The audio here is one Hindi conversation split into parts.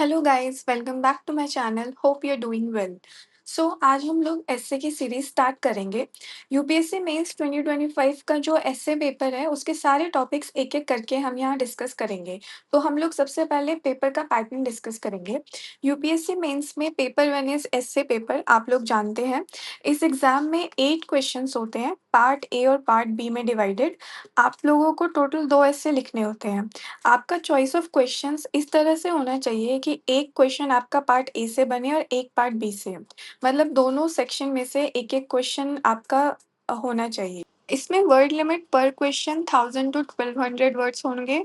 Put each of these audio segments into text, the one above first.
Hello guys, welcome back to my channel. Hope you are doing well. So आज हम लोग एसए की सीरीज स्टार्ट करेंगे। यूपीएससी मेंस 2025 का जो एसए पेपर है उसके सारे टॉपिक्स एक एक करके हम यहाँ डिस्कस करेंगे। तो हम लोग सबसे पहले पेपर का पैटर्न डिस्कस करेंगे। यूपीएससी मेंस में paper one is essay paper, आप लोग जानते हैं। इस एग्जाम में 8 क्वेश्चंस होते हैं, पार्ट ए और पार्ट बी में डिवाइडेड। आप लोगों को टोटल 2 एसए लिखने होते हैं। आपका चॉइस ऑफ क्वेश्चंस इस तरह से होना चाहिए कि एक क्वेश्चन आपका पार्ट ए से बने और एक पार्ट बी से। मतलब दोनों सेक्शन में से एक-एक क्वेश्चन आपका होना चाहिए। इसमें वर्ड लिमिट पर क्वेश्चन 1000 टू 1200 वर्ड्स होंगे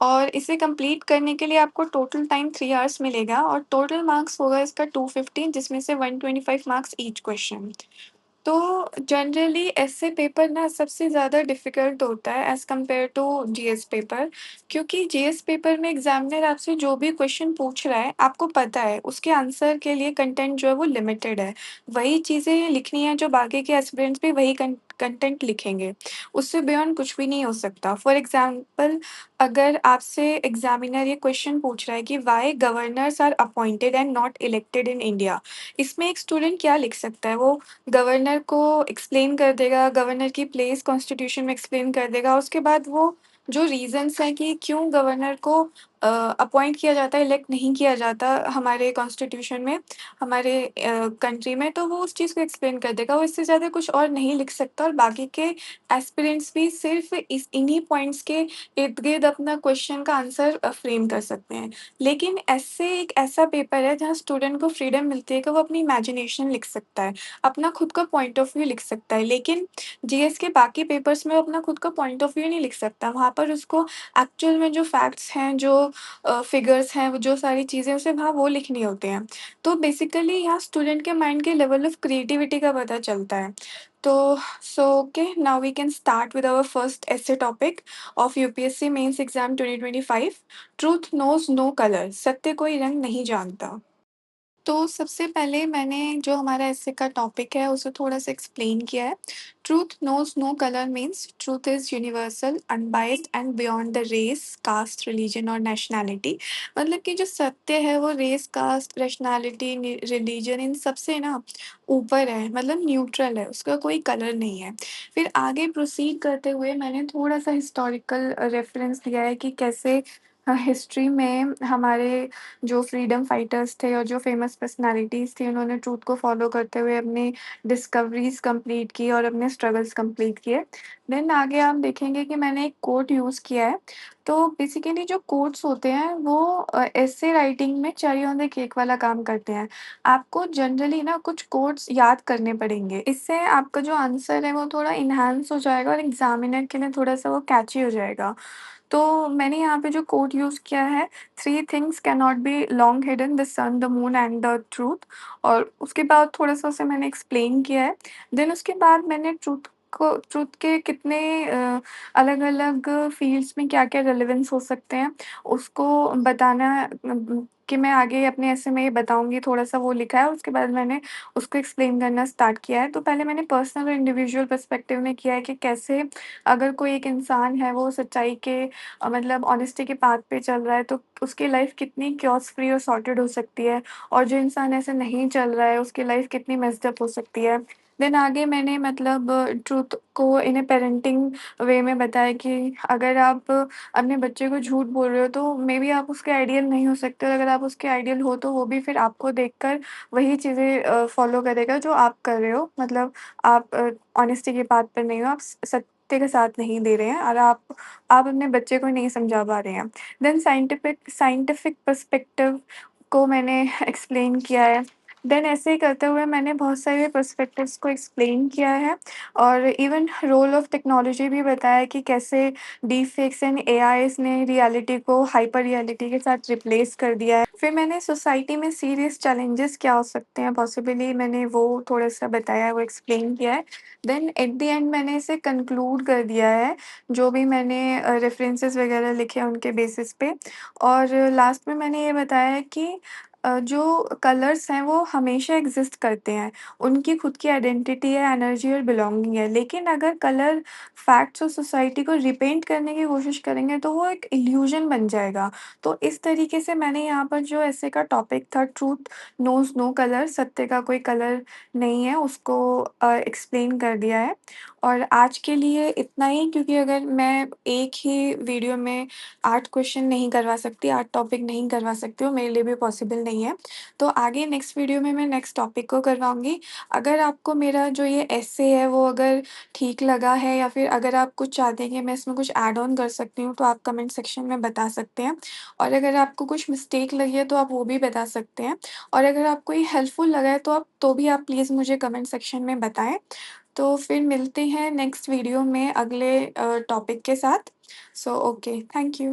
और इसे कंप्लीट करने के लिए आपको टोटल टाइम 3 आवर्स मिलेगा और टोटल मार्क्स होगा इसका 250, जिसमें से 125 मार्क्स ईच क्वेश्चन। तो जनरली ऐसे पेपर ना सबसे ज़्यादा डिफ़िकल्ट होता है as compare to GS paper, क्योंकि जीएस पेपर में एग्ज़ामिनर आपसे जो भी क्वेश्चन पूछ रहा है, आपको पता है उसके आंसर के लिए कंटेंट जो है वो लिमिटेड है। वही चीज़ें लिखनी है जो बाकी के एस्पिरेंट्स भी वही कंटेंट लिखेंगे, उससे बियॉन्ड कुछ भी नहीं हो सकता। फॉर एग्ज़ाम्पल, अगर आपसे एग्ज़ामिनर ये क्वेश्चन पूछ रहा है कि why governors are appointed and not elected in India, इसमें एक स्टूडेंट क्या लिख सकता है? वो गवर्नर को एक्सप्लेन कर देगा, गवर्नर की प्लेस कॉन्स्टिट्यूशन में एक्सप्लेन कर देगा। उसके बाद वो जो रीज़न्स हैं कि क्यों गवर्नर को अपॉइंट किया जाता है, इलेक्ट नहीं किया जाता हमारे कॉन्स्टिट्यूशन में, हमारे कंट्री में, तो वो उस चीज़ को एक्सप्लेन कर देगा। वो इससे ज़्यादा कुछ और नहीं लिख सकता और बाकी के एस्पिरेंट्स भी सिर्फ़ इस इन्हीं पॉइंट्स के इर्द-गिर्द अपना क्वेश्चन का आंसर फ्रेम कर सकते हैं। लेकिन ऐसे एक ऐसा पेपर है जहाँ स्टूडेंट को फ्रीडम मिलती है कि वो अपनी इमेजिनेशन लिख सकता है, अपना खुद का पॉइंट ऑफ व्यू लिख सकता है। लेकिन जीएस के बाकी पेपर्स में वो अपना खुद का पॉइंट ऑफ व्यू नहीं लिख सकता। वहाँ पर उसको एक्चुअल में जो फैक्ट्स हैं, जो फिगर्स हैं, वो जो सारी चीज़ें उसे वहाँ वो लिखनी होती हैं। तो बेसिकली यहाँ स्टूडेंट के माइंड के लेवल ऑफ क्रिएटिविटी का पता चलता है। तो so okay, now we can start with our first essay topic of UPSC mains exam 2025। Truth knows no colour, सत्य कोई रंग नहीं जानता। तो सबसे पहले मैंने जो हमारा एसे का टॉपिक है उसे थोड़ा-सा एक्सप्लेन किया है। Truth knows no colour means truth is universal, unbiased and beyond the race, caste, religion और नेशनैलिटी। मतलब कि जो सत्य है वो रेस, कास्ट, नेशनैलिटी, रिलीजन इन सब से ना ऊपर है, मतलब न्यूट्रल है, उसका कोई कलर नहीं है। फिर आगे प्रोसीड करते हुए मैंने थोड़ा-सा हिस्टोरिकल रेफ़रेंस दिया है कि कैसे हिस्ट्री में हमारे जो फ्रीडम फाइटर्स थे और जो फेमस पर्सनैलिटीज़ थी, उन्होंने ट्रूथ को फ़ॉलो करते हुए अपनी डिस्कवरीज़ कंप्लीट की और अपने स्ट्रगल्स कंप्लीट किए। देन आगे आप देखेंगे कि मैंने एक कोट यूज़ किया है। तो बेसिकली जो कोट्स होते हैं वो एसे राइटिंग में चेरी ऑन द केक वाला काम करते हैं। आपको जनरली ना कुछ कोट्स याद करने पड़ेंगे। इससे आपका जो आंसर है वो थोड़ा एनहांस हो जाएगा और एग्ज़ामिनर के लिए थोड़ा-सा वो कैची हो जाएगा। तो मैंने यहाँ पे जो कोट यूज़ किया है, three things can not be long hidden, the sun, the moon and the truth. और उसके बाद थोड़ा-सा उसे मैंने एक्सप्लेन किया है। देन उसके बाद मैंने ट्रूथ के कितने अलग-अलग फ़ील्ड्स में क्या-क्या रेलेवेंस हो सकते हैं, उसको बताना कि मैं आगे अपने ऐसे में ये बताऊँगी, थोड़ा-सा वो लिखा है। उसके बाद मैंने उसको एक्सप्लेन करना स्टार्ट किया है। तो पहले मैंने पर्सनल और इंडिविजुअल पर्सपेक्टिव में किया है कि कैसे अगर कोई एक इंसान है वो सच्चाई के मतलब ऑनेस्टी के पाथ पे चल रहा है, तो उसकी लाइफ कितनी chaos फ्री और सॉर्टेड हो सकती है और जो इंसान ऐसे नहीं चल रहा है उसकी लाइफ कितनी मेस्ड अप हो सकती है। देन आगे मैंने मतलब ट्रुथ को इन अ पेरेंटिंग वे में बताया कि अगर आप अपने बच्चे को झूठ बोल रहे हो तो मे बी आप उसके आइडियल नहीं हो सकते, और अगर आप उसके आइडियल हो तो वो भी फिर आपको देखकर वही चीज़ें फॉलो करेगा जो आप कर रहे हो। मतलब आप ऑनेस्टी के पाथ पर नहीं हो, आप सत्य का साथ नहीं दे रहे हैं और आप अपने बच्चे को नहीं समझा पा रहे हैं। देन साइंटिफिक साइंटिफिक पर्सपेक्टिव को मैंने एक्सप्लेन किया है। देन ऐसे ही करते हुए मैंने बहुत सारे पर्सपेक्टिव्स को एक्सप्लेन किया है और इवन रोल ऑफ टेक्नोलॉजी भी बताया कि कैसे डीपफेक्स एंड एआईज़ ने रियलिटी को हाइपर रियलिटी के साथ रिप्लेस कर दिया है। फिर मैंने सोसाइटी में सीरियस चैलेंजेस क्या हो सकते हैं पॉसिबली, मैंने वो थोड़ा-सा बताया है, वो एक्सप्लेन किया है। देन एट द एंड मैंने इसे कंक्लूड कर दिया है, जो भी मैंने रेफ़रेंसेस वगैरह लिखे हैं उनके बेसिस पे। और लास्ट में मैंने ये बताया है कि जो कलर्स हैं वो हमेशा एग्ज़िस्ट करते हैं। उनकी खुद की आइडेंटिटी है, एनर्जी और बिलॉन्गिंग है। लेकिन अगर कलर फैक्ट्स और सोसाइटी को रिपेंट करने की कोशिश करेंगे तो वो एक इल्यूज़न बन जाएगा। तो इस तरीके से मैंने यहाँ पर जो ऐसे का टॉपिक था ट्रुथ नोज़ नो कलर, सत्य का कोई कलर नहीं है, उसको एक्सप्लेन कर दिया है। और आज के लिए इतना ही, क्योंकि अगर मैं एक ही वीडियो में 8 क्वेश्चन नहीं करवा सकती, 8 टॉपिक नहीं करवा सकती, वो मेरे लिए भी पॉसिबल नहीं है। तो आगे नेक्स्ट वीडियो में मैं नेक्स्ट टॉपिक को करवाऊँगी। अगर आपको मेरा जो ये एस्से है वो अगर ठीक लगा है, या फिर अगर आप कुछ चाहते हैं कि मैं इसमें कुछ ऐड ऑन कर सकती हूँ, तो आप कमेंट सेक्शन में बता सकते हैं। और अगर आपको कुछ मिस्टेक लगी है तो आप वो भी बता सकते हैं। और अगर आपको ये हेल्पफुल लगा है तो भी आप प्लीज़ मुझे कमेंट सेक्शन में बताएँ। तो फिर मिलते हैं नेक्स्ट वीडियो में अगले टॉपिक के साथ। So okay, thank you.